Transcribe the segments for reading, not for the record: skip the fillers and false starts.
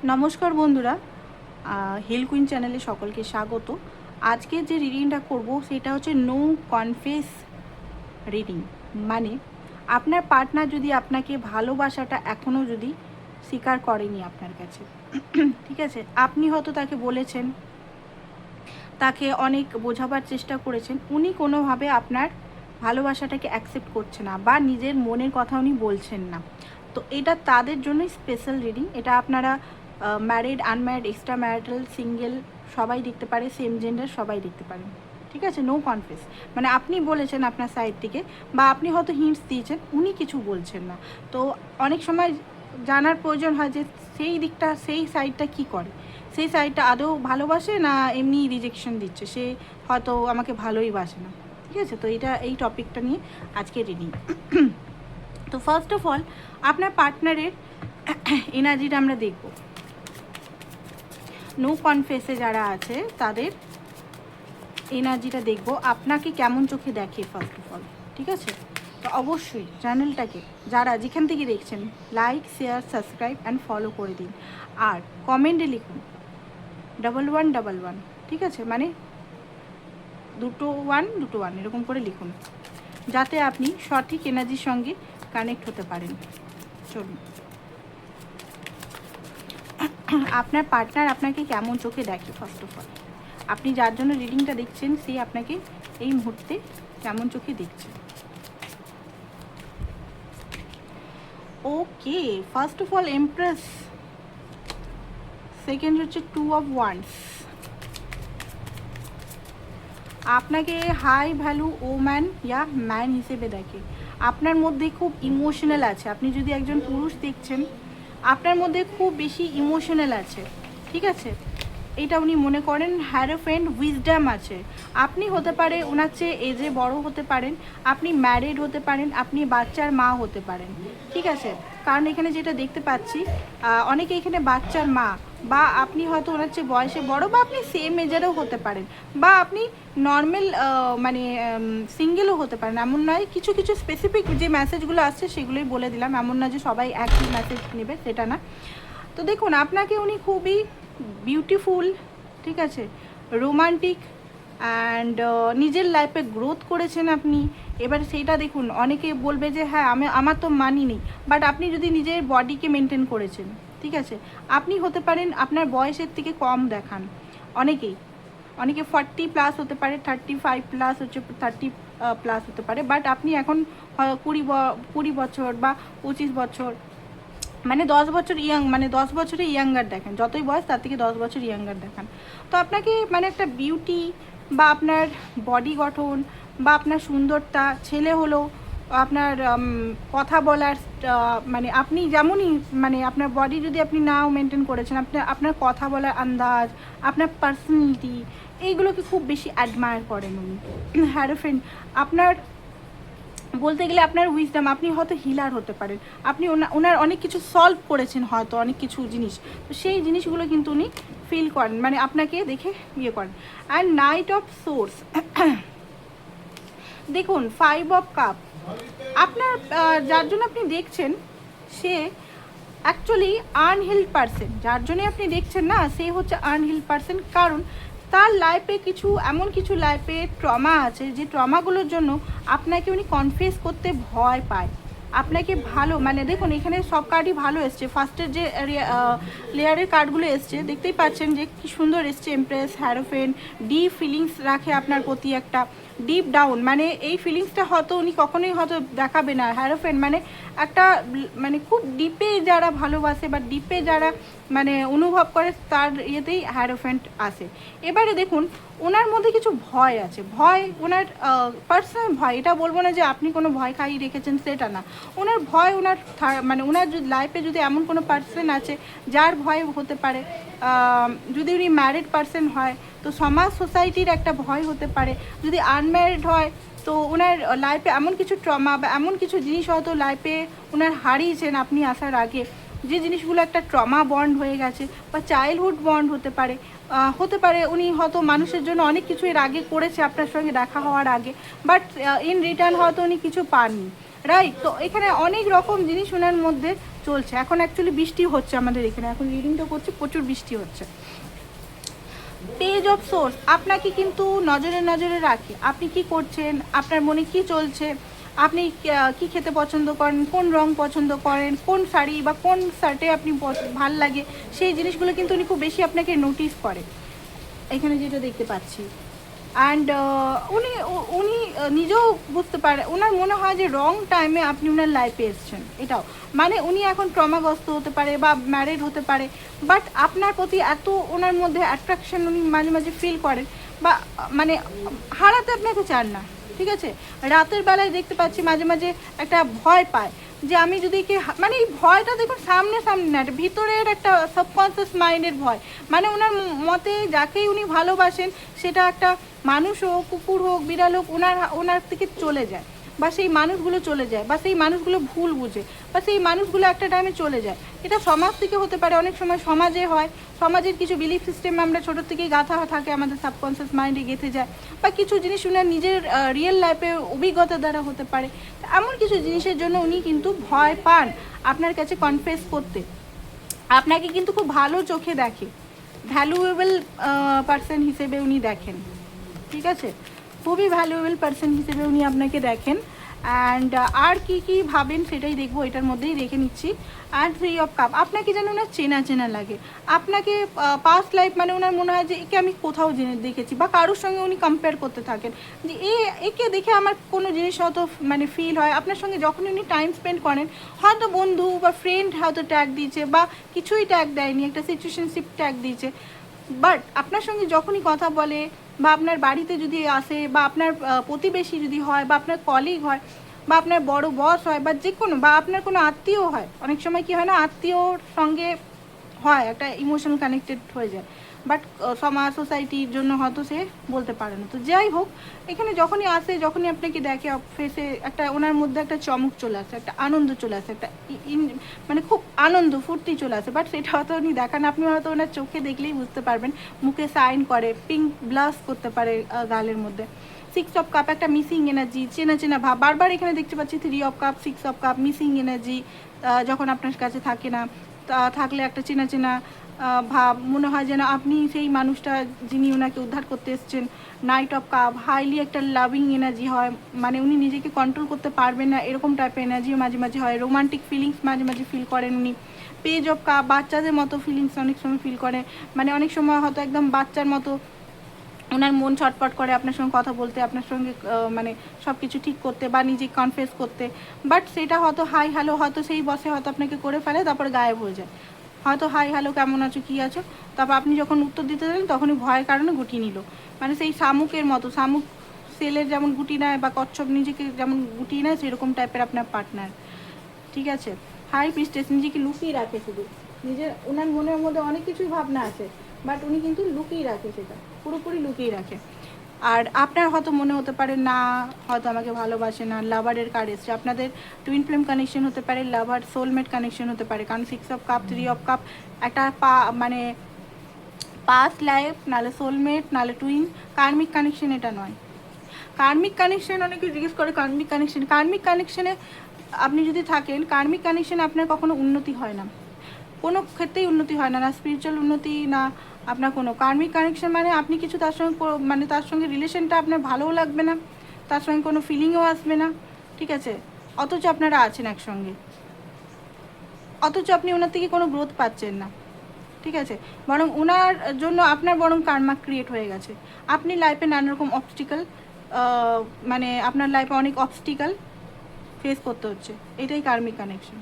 নমস্কার বন্ধুরা, hill queen চ্যানেলে সকলকে স্বাগত। আজকে যে রিডিংটা করব সেটা হচ্ছে নো কনফেস রিডিং। মানে আপনার পার্টনার যদি আপনাকে ভালোবাসাটা এখনও যদি স্বীকার করেনি আপনার কাছে, ঠিক আছে, আপনি হয়তো তাকে বলেছেন, তাকে অনেক বোঝাবার চেষ্টা করেছেন, উনি কোনোভাবে আপনার ভালোবাসাটাকে অ্যাকসেপ্ট করছে না বা নিজের মনের কথা উনি বলছেন না। তো এটা তাদের জন্যই স্পেশাল রিডিং। এটা আপনারা married, unmarried, extra marital, single সবাই দেখতে পারে, সেম জেন্ডার সবাই দেখতে পারেন, ঠিক আছে। নো কনফেস মানে আপনি বলেছেন আপনার সাইড থেকে, বা আপনি হয়তো হিন্টস দিয়েছেন, উনি কিছু বলছেন না। তো অনেক সময় জানার প্রয়োজন হয় যে সেই দিকটা, সেই সাইডটা কি করে, সেই সাইডটা আদৌ ভালোবাসে না এমনি রিজেকশন দিচ্ছে, সে হয়তো আমাকে ভালোই বাসে না, ঠিক আছে। তো এই টপিকটা নিয়ে আজকে রিডিং। তো ফার্স্ট অফ অল আপনার পার্টনারের এনার্জিটা আমরা দেখব। নো কনফেসে যারা আছে তাদের এনার্জিটা দেখব, আপনাকে কেমন চোখে দেখে ফার্স্ট অফ অল, ঠিক আছে। তো অবশ্যই চ্যানেলটাকে যারা যেখান থেকে দেখছেন like, share, subscribe and follow করে দিন। আর কমেন্টে লিখুন 1111, ঠিক আছে, মানে 2 1 এরকম করে লিখুন, যাতে আপনি সঠিক এনার্জির সঙ্গে কানেক্ট হতে পারেন। চলুন, আপনার পার্টনার আপনাকে কেমন চোখে দেখে ফার্স্ট অফ অল, আপনি যার জন্য রিডিংটা দেখছেন সে আপনাকে এই মুহূর্তে কেমন চোখে দেখছে। Okay, first of all Empress, second হচ্ছে 2 অফ ওয়ান্ডস। আপনাকে হাই ভ্যালু ওম্যান ইয়া ম্যান হিসেবে দেখে, আপনার মধ্যে খুব ইমোশনাল আছে। আপনি যদি একজন পুরুষ দেখছেন, আপনার মধ্যে খুব বেশি ইমোশনাল আছে, ঠিক আছে, এটা উনি মনে করেন। হ্যারোফেন্ট উইজডম আছে। আপনি হতে পারে ওনার চেয়ে এজে বড় হতে পারেন, আপনি ম্যারিড হতে পারেন, আপনি বাচ্চার মা হতে পারেন, ঠিক আছে। কারণ এখানে যেটা দেখতে পাচ্ছি, অনেকে এখানে বাচ্চার মা, বা আপনি হয়তো ওনার চেয়ে বয়সে বড়, বা আপনি সেম এজেরও হতে পারেন, বা আপনি নর্মাল মানে সিঙ্গেলও হতে পারেন। এমন নয়, কিছু কিছু স্পেসিফিক যে মেসেজগুলো আসছে সেগুলোই বলে দিলাম, এমন না যে সবাই একই মেসেজ নেবে, সেটা না। তো দেখুন, আপনাকে উনি খুবই বিউটিফুল, ঠিক আছে, রোমান্টিক অ্যান্ড নিজের লাইফে গ্রোথ করেছেন আপনি। এবার সেইটা দেখুন, অনেকে বলবে যে হ্যাঁ আমার তো মানি নেই, বাট আপনি যদি নিজের বডিকে মেনটেন করেছেন, ঠিক আছে। আপনি হতে পারেন আপনার বয়সের থেকে কম দেখান, অনেকে 40+ হতে পারে, 35+ হচ্ছে, 30+ হতে পারে, বাট আপনি এখন 20 বছর বা 25 বছর, মানে 10 বছর ইয়াং, মানে 10 বছরে ইয়াঙ্গার দেখান, যতই বয়স তার থেকে 10 বছর ইয়াঙ্গার দেখান। তো আপনাকে মানে একটা বিউটি, বা আপনার বডি গঠন, বা আপনার সুন্দরতা, ছেলে হলো আপনার কথা বলার, মানে আপনি যেমনই, মানে আপনার বডি যদি আপনি নাও মেনটেন করেছেন, আপনার কথা বলার আন্দাজ, আপনার পার্সোনালিটি, এইগুলোকে খুব বেশি অ্যাডমায়ার করেন উনি। হ্যারোফেন্ট আপনার, বলতে গেলে আপনার উইজডম, আপনি হয়তো হিলার হতে পারেন, আপনি ওনার অনেক কিছু সলভ করেছেন, হয়তো অনেক কিছু জিনিস, তো সেই জিনিসগুলো কিন্তু উনি ফিল করেন, মানে আপনাকে দেখে ইয়ে করেন। অ্যান্ড নাইট অফ সোর্স, দেখুন 5 অফ কাপ, আপনার যার জন্য আপনি দেখছেন সে অ্যাকচুয়ালি আনহিল্ড পারসন, যার জন্য আপনি দেখছেন না, সে হচ্ছে আনহিল্ড পারসন। কারণ তার লাইফে এমন কিছু লাইফে ট্রমা আছে, যে ট্রমাগুলোর জন্য আপনাকে উনি কনফেস করতে ভয় পায়। আপনাকে ভালো, মানে দেখুন এখানে সব কার্ডই ভালো এসছে। ফার্স্টের যে লেয়ারের কার্ডগুলো এসছে দেখতেই পাচ্ছেন যে কি সুন্দর এসছে। এমপ্রেস, হ্যারোফেন্ট, ডিপ ফিলিংস রাখে আপনার প্রতি, একটা ডিপ ডাউন, মানে এই ফিলিংসটা হয়তো উনি কখনোই হয়তো দেখাবে না। হ্যারোফেন্ট মানে একটা, মানে খুব ডিপে যারা ভালোবাসে বা ডিপে যারা মানে অনুভব করে, তার ইয়েতেই হ্যারোফেন্ট আসে। এবারে দেখুন ওনার মধ্যে কিছু ভয় আছে, ভয় ওনার পার্সোনাল ভয়, এটা বলবো না যে আপনি কোনো ভয় খাইয়ে রেখেছেন, সেটা না। ওনার ভয়, ওনার মানে ওনার যদি লাইফে যদি এমন কোনো পার্সন আছে যার ভয় হতে পারে, যদি উনি ম্যারিড পার্সন হয় তো সমাজ সোসাইটির একটা ভয় হতে পারে, যদি আনম্যারিড হয় তো ওনার লাইফে এমন কিছু ট্রমা বা এমন কিছু জিনিস হয়তো লাইফে ওনার হারিয়েছেন আপনি আসার আগে, যে জিনিসগুলো একটা ট্রমা বন্ড হয়ে গেছে, বা চাইল্ডহুড বন্ড হতে পারে উনি হয়তো মানুষের জন্য অনেক কিছু এর আগে করেছে আপনার সঙ্গে দেখা হওয়ার আগে, বাট ইন রিটার্ন হয়তো উনি কিছু পাননি। রাইট। তো এখানে অনেক রকম জিনিস ওনার মধ্যে চলছে। এখন অ্যাকচুয়ালি বৃষ্টি হচ্ছে আমাদের এখানে, এখন রিডিংটা করছি, প্রচুর বৃষ্টি হচ্ছে। পেজ অফ সোর্স আপনাকে কিন্তু নজরে নজরে রাখে, আপনি কি করছেন, আপনার মনে কি চলছে, আপনি কি খেতে পছন্দ করেন, কোন রং পছন্দ করেন, কোন শাড়ি বা কোন শার্টে আপনি ভাল লাগে, সেই জিনিসগুলো কিন্তু উনি খুব বেশি আপনাকে নোটিস করে, এখানে যেটা দেখতে পাচ্ছি। অ্যান্ড উনি উনি নিজেও বুঝতে পারে, ওনার মনে হয় যে রং টাইমে আপনি ওনার লাইফে এসছেন, এটাও মানে উনি এখন ট্রমাগ্রস্ত হতে পারে বা ম্যারিড হতে পারে, বাট আপনার প্রতি এত ওনার মধ্যে অ্যাট্রাকশন উনি মাঝে মাঝে ফিল করেন, বা মানে হারাতে আপনাকে চান না, ঠিক আছে। রাতের বেলায় দেখতে পাচ্ছি মাঝে মাঝে একটা ভয় পায় যে আমি যদি মানে এই ভয়টা দেখুন সামনে সামনে না, ভিতরের একটা সাবকনসিয়াস মাইন্ডের ভয়, মানে ওনার মতে যাকেই উনি ভালোবাসেন সেটা একটা মানুষ হোক, কুকুর হোক, বিড়াল হোক, ওনার থেকে চলে যায়, বা সেই মানুষগুলো চলে যায়, বা সেই মানুষগুলো ভুল বুঝে, বা সেই মানুষগুলো একটা টাইমে চলে যায়। এটা সমাজ থেকে হতে পারে, অনেক সময় সমাজে হয়, সমাজের কিছু বিলিফ সিস্টেম আমরা ছোটোর থেকেই গাঁথা থাকে, আমাদের সাবকনসিয়াস মাইন্ডে গেঁথে যায়, বা কিছু জিনিস উনার নিজের রিয়েল লাইফে অভিজ্ঞতা দ্বারা হতে পারে। এমন কিছু জিনিসের জন্য উনি কিন্তু ভয় পান আপনার কাছে কনফেস করতে। আপনাকে কিন্তু খুব ভালো চোখে দেখে, ভ্যালুয়েবল পার্সন হিসেবে উনি দেখেন, ঠিক আছে, খুবই ভ্যালুয়েবল পার্সন হিসেবে উনি আপনাকে দেখেন। অ্যান্ড আর কি কি ভাবেন সেটাই দেখবো, এটার মধ্যেই রেখে নিচ্ছি। অ্যান্ড 3 অফ কাপ আপনাকে যেন ওনার চেনা চেনা লাগে, আপনাকে পাস্ট লাইফ মানে ওনার মনে হয় যে একে আমি কোথাও দেখেছি, বা কারোর সঙ্গে উনি কম্পেয়ার করতে থাকেন যে একে দেখে আমার কোনো জিনিস হয়তো মানে ফিল হয়। আপনার সঙ্গে যখন উনি টাইম স্পেন্ড করেন, হয়তো বন্ধু বা ফ্রেন্ড হয়তো ট্যাগ দিয়েছে, বা কিছুই ট্যাগ দেয়নি, একটা সিচুয়েশনশিপ ট্যাগ দিয়েছে, বাট আপনার সঙ্গে যখনই কথা বলে, বা আপনার বাড়িতে যদি আসে, বা আপনার প্রতিবেশী যদি হয়, বা আপনার কলিগ হয়, বা আপনার বড় বস হয়, বা যে কোনো, বা আপনার কোনো আত্মীয় হয়, অনেক সময় কি হয় না, আত্মীয়র সঙ্গে হয় একটা ইমোশনাল কানেক্টেড হয়ে যায়, বাট সমাজ সোসাইটির জন্য হয়তো সে বলতে পারে না। তো যাই হোক, এখানে যখনই আসে, যখনই আপনাকে দেখে ফেসে একটা ওনার মধ্যে একটা চমক চলে আসে, একটা আনন্দ চলে আসে, একটা মানে খুব আনন্দ ফুর্তি চলে আসে, বাট সেটা হয়তো উনি দেখান, আপনি হয়তো ওনার চোখে দেখলেই বুঝতে পারবেন, মুখে সাইন করে, পিঙ্ক ব্লাশ করতে পারে গালের মধ্যে। 6 অফ কাপ একটা মিসিং এনার্জি, চেনা চেনা ভাব, বারবার এখানে দেখতে পাচ্ছি 3 of cup, 6 of cup, missing energy, যখন আপনার কাছে থাকে না, থাকলে একটা চেনা চেনা ভাব, মনে হয় যেন আপনি সেই মানুষটা যিনি ওনাকে উদ্ধার করতে এসছেন। নাইট অফ কাপ হাইলি একটা লাভিং এনার্জি হয়, মানে উনি নিজেকে কন্ট্রোল করতে পারবেন না এরকম টাইপের এনার্জিও মাঝে মাঝে হয়, রোমান্টিক ফিলিংস মাঝে মাঝে ফিল করেন উনি। পেজ অফ কাপ বাচ্চাদের মতো ফিলিংস অনেক সময় ফিল করে, মানে অনেক সময় হয়তো একদম বাচ্চার মতো ওনার মন ছটপট করে আপনার সঙ্গে কথা বলতে, আপনার সঙ্গে মানে সব কিছু ঠিক করতে, বা নিজে কনফেস করতে, বাট সেটা হয়তো হাই হ্যালো হয়তো সেই বসে হয়তো আপনাকে করে ফেলে, তারপর গায়েব হয়ে যায়, হয়তো হাই হ্যালো কেমন আছো কী আছো, তারপর আপনি যখন উত্তর দিতে দেন তখনই ভয়ের কারণে গুটিয়ে নিল, মানে সেই শামুকের মতো, শামুক সেলের যেমন গুটি নেয়, বা কচ্ছপ নিজেকে যেমন গুটিয়ে নেয়, সেরকম টাইপের আপনার পার্টনার, ঠিক আছে। হাই প্রিস্টেস নিজেকে লুকিয়ে রাখে, শুধু নিজের ওনার মনের মধ্যে অনেক কিছুই ভাবনা আছে, বাট উনি কিন্তু লুকিয়ে রাখে, সেটা পুরোপুরি লুকিয়ে রাখে। আর আপনার হয়তো মনে হতে পারে না, হয়তো আমাকে ভালোবাসে না, লাভারের কার্ড এসছে, আপনাদের টুইন ফ্লেম কানেকশন হতে পারে, লাভার সোলমেট কানেকশন হতে পারে, কারণ 6 অফ কাপ 3 অফ কাপ একটা মানে পাস্ট লাইফ, নালে সোলমেট, নালে টুইন, কার্মিক কানেকশন এটা নয়। কার্মিক কানেকশন অনেকে জিজ্ঞেস করে কার্মিক কানেকশনে আপনি যদি থাকেন, কার্মিক কানেকশনে আপনার কখনো উন্নতি হয় না, কোনো ক্ষেত্রেই উন্নতি হয় না, না স্পিরিচুয়াল উন্নতি, না আপনার কোনো কার্মিক কানেকশন, মানে আপনি কিছু তার সঙ্গে মানে তার সঙ্গে রিলেশনটা আপনার ভালোও লাগবে না, তার সঙ্গে কোনো ফিলিংও আসবে না, ঠিক আছে, অথচ আপনারা আছেন একসঙ্গে, অথচ আপনি ওনার থেকে কোনো গ্রোথ পাচ্ছেন না, ঠিক আছে, বরং ওনার জন্য আপনার বরং কার্মা ক্রিয়েট হয়ে গেছে, আপনি লাইফে নানা রকম অবস্টিক্যাল, মানে আপনার লাইফে অনেক অবস্টিক্যাল ফেস করতে হচ্ছে, এটাই কার্মিক কানেকশন।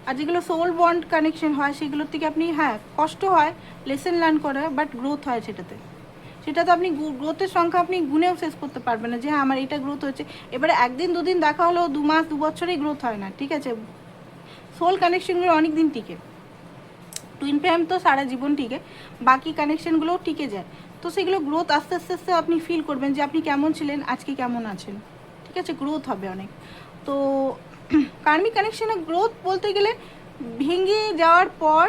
আর যেগুলো সোল বন্ড কানেকশন হয় সেগুলোর থেকে আপনি, হ্যাঁ কষ্ট হয়, লেসন লার্ন করে, বাট গ্রোথ হয় সেটাতে আপনি গ্রোথের সংখ্যা আপনি গুনেও শেষ করতে পারবেন না যে হ্যাঁ আমার এটা গ্রোথ হচ্ছে। এবারে একদিন দুদিন দেখা হলো, 2 মাস 2 বছরেই গ্রোথ হয় না, ঠিক আছে। সোল কানেকশনগুলো অনেক দিন টিকে, টুইন ফ্লেম তো সারা জীবন টিকে, বাকি কানেকশনগুলোও টিকে যায়, তো সেগুলো গ্রোথ আস্তে আস্তে আস্তে আপনি ফিল করবেন যে আপনি কেমন ছিলেন, আজকে কেমন আছেন, ঠিক আছে, গ্রোথ হবে অনেক। তো কার্মিক কানেকশনে গ্রোথ বলতে গেলে ভেঙে যাওয়ার পর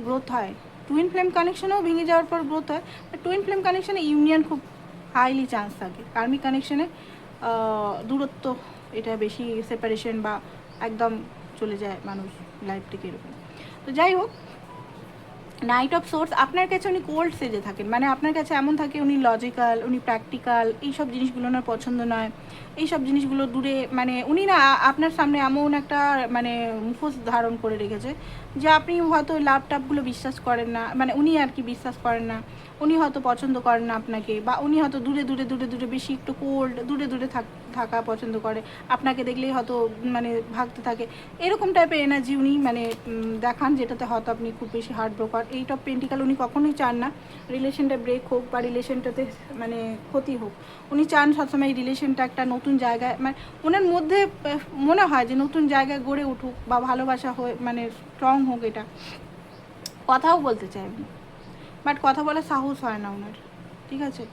গ্রোথ হয়, টুইন ফ্লেম কানেকশনেও ভেঙে যাওয়ার পর গ্রোথ হয়, টুইন ফ্লেম কানেকশনে ইউনিয়ন খুব হাইলি চান্স থাকে, কার্মিক কানেকশনে দূরত্ব এটা বেশি সেপারেশন বা একদম চলে যায় মানুষ লাইফ থেকে এরকম। তো যাই হোক, নাইট অফ সোর্স আপনার কাছে উনি কোল্ড সেজে থাকেন, মানে আপনার কাছে এমন থাকে উনি লজিক্যাল, উনি প্র্যাকটিক্যাল, এইসব জিনিসগুলো ওনার পছন্দ নয়, এইসব জিনিসগুলো দূরে, মানে উনি না আপনার সামনে এমন একটা মানে মুখোশ ধারণ করে রেখেছে যে আপনি হয়তো লাভ টাভগুলো বিশ্বাস করেন না, মানে উনি আর কি বিশ্বাস করেন না, উনি হয়তো পছন্দ করেন না আপনাকে, বা উনি হয়তো দূরে দূরে দূরে দূরে বেশি একটু কোল্ড, দূরে দূরে থাকা পছন্দ করে, আপনাকে দেখলেই হয়তো মানে ভাগতে থাকে, এরকম টাইপের এনার্জি উনি মানে দেখান, যেটাতে হয়তো আপনি খুব বেশি heart broker. Eight of pentacle উনি কখনোই চান না রিলেশনটা ব্রেক হোক বা রিলেশনটাতে মানে ক্ষতি হোক, উনি চান সবসময় এই রিলেশনটা একটা নতুন জায়গায়, মানে ওনার মধ্যে মনে হয় যে নতুন জায়গায় গড়ে উঠুক বা ভালোবাসা হয়ে মানে স্ট্রং হোক, এটা কথাও বলতে চায় উনি, বাট কথা বলার সাহস হয় না ওনার, ঠিক আছে।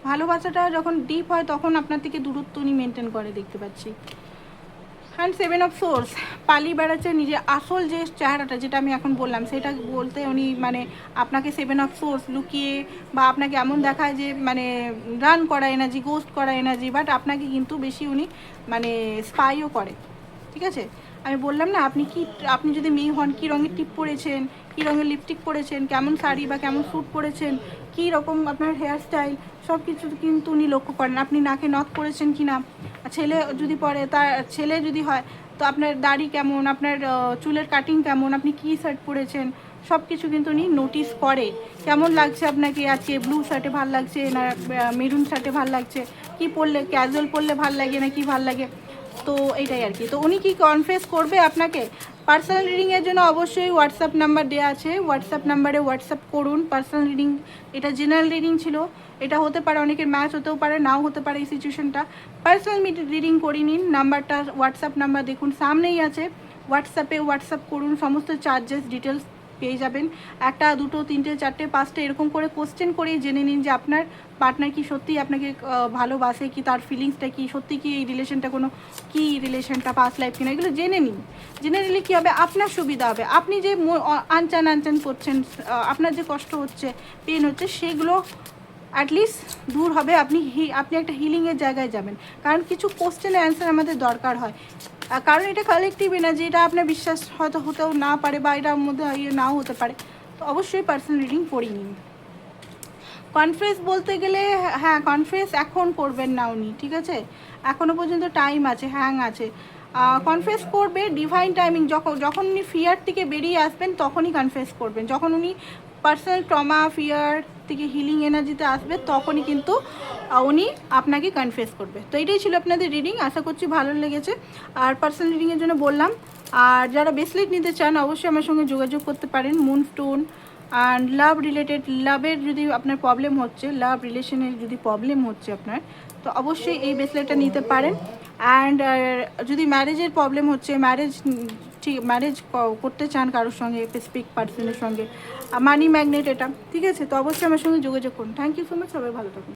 ভালোবাসাটা যখন ডিপ হয় তখন আপনার থেকে দূরত্ব উনি মেনটেন করে, দেখতে পাচ্ছি। অ্যান্ড সেভেন অফ সোর্স পালিয়ে বেড়াচ্ছে নিজের আসল যে চেহারাটা, যেটা আমি এখন বললাম সেটা বলতে উনি মানে আপনাকে সেভেন অফ সোর্স লুকিয়ে বা আপনাকে এমন দেখায় যে মানে রান করা এনার্জি, গোস্ট করা এনার্জি, বাট আপনাকে কিন্তু বেশি উনি মানে স্পাইও করে, ঠিক আছে। আমি বললাম না আপনি যদি মেয়ে হন, কী রঙের টিপ পরেছেন, কী রঙের লিপস্টিক পরেছেন, কেমন শাড়ি বা কেমন স্যুট পরেছেন, কী রকম আপনার হেয়ার স্টাইল, সব কিছু কিন্তু উনি লক্ষ্য করেন। আপনি নাকে নথ পরেছেন কি না, ছেলে যদি পরে, তার ছেলে যদি হয় তো আপনার দাড়ি কেমন, আপনার চুলের কাটিং কেমন, আপনি কী শার্ট পরেছেন, সব কিছু কিন্তু উনি নোটিস করে। কেমন লাগছে আপনাকে আজকে, ব্লু শার্টে ভাল লাগছে না মেরুন শার্টে ভাল লাগছে, কী পরলে ক্যাজুয়াল পরলে ভাল লাগে না কি ভাল লাগে, তো এইটাই আর কি। তো উনি কি কনফেস করবে আপনাকে? পার্সোনাল রিডিংয়ের জন্য অবশ্যই হোয়াটসঅ্যাপ নাম্বার দেওয়া আছে, হোয়াটসঅ্যাপ নাম্বারে হোয়াটসঅ্যাপ করুন। পার্সোনাল রিডিং, এটা জেনারেল রিডিং ছিল, এটা হতে পারে অনেকের ম্যাচ হতেও পারে, নাও হতে পারে এই সিচুয়েশনটা। পার্সোনাল রিডিং করে নিন, নাম্বারটা হোয়াটসঅ্যাপ নাম্বার দেখুন সামনেই আছে, হোয়াটসঅ্যাপ করুন, সমস্ত চার্জেস ডিটেলস পেয়ে যাবেন। একটা, দুটো, তিনটে, চারটে, পাঁচটা এরকম করে কোশ্চেন করেই জেনে নিন যে আপনার পার্টনার কি সত্যিই আপনাকে ভালোবাসে, কি তার ফিলিংসটা কি, সত্যি কি এই রিলেশনটা কোনো কি রিলেশনটা পাস্ট লাইফ কিনা, এগুলো জেনে নিন। জেনে নিলে কী হবে, আপনার সুবিধা হবে। আপনি যে আনচান করছেন, আপনার যে কষ্ট হচ্ছে, পেন হচ্ছে, সেগুলো অ্যাটলিস্ট দূর হবে। আপনি একটা হিলিংয়ের জায়গায় যাবেন, কারণ কিছু কোশ্চেনের অ্যান্সার আমাদের দরকার হয়, কারণ এটা কালেকটিভ এনার্জি, এটা আপনার বিশ্বাস হয়তো হতেও না পারে বা এটার মধ্যে নাও হতে পারে। তো অবশ্যই পার্সোনাল রিডিং পড়ে নিন। কনফেস বলতে গেলে, হ্যাঁ কনফেস এখন করবেন না উনি, ঠিক আছে, এখনও পর্যন্ত টাইম আছে, হ্যাং আছে। কনফেস করবে ডিভাইন টাইমিং, যখন উনি ফিয়ার থেকে বেরিয়ে আসবেন তখনই কনফেস করবেন, যখন উনি পার্সোনাল ট্রমা ফিয়ার থেকে হিলিং এনার্জিতে আসবে তখনই কিন্তু উনি আপনাকে কনফেস করবে। তো এটাই ছিল আপনাদের রিডিং, আশা করছি ভালো লেগেছে। আর পার্সোনাল রিডিংয়ের জন্য বললাম, আর যারা ব্রেসলেট নিতে চান অবশ্যই আমার সঙ্গে যোগাযোগ করতে পারেন। মুন স্টোন আর লাভ রিলেটেড, লাভের যদি আপনার প্রবলেম হচ্ছে, লাভ রিলেশনের যদি প্রবলেম হচ্ছে আপনার, তো অবশ্যই এই ব্রেসলেটটা নিতে পারেন। অ্যান্ড যদি ম্যারেজের প্রবলেম হচ্ছে, ম্যারেজ করতে চান কারোর সঙ্গে, স্পেসিফিক পার্সনের সঙ্গে, মানি ম্যাগনেট এটা, ঠিক আছে, তো অবশ্যই আমার সঙ্গে যোগাযোগ করুন। থ্যাংক ইউ সো মাচ, সবাই ভালো থাকুন।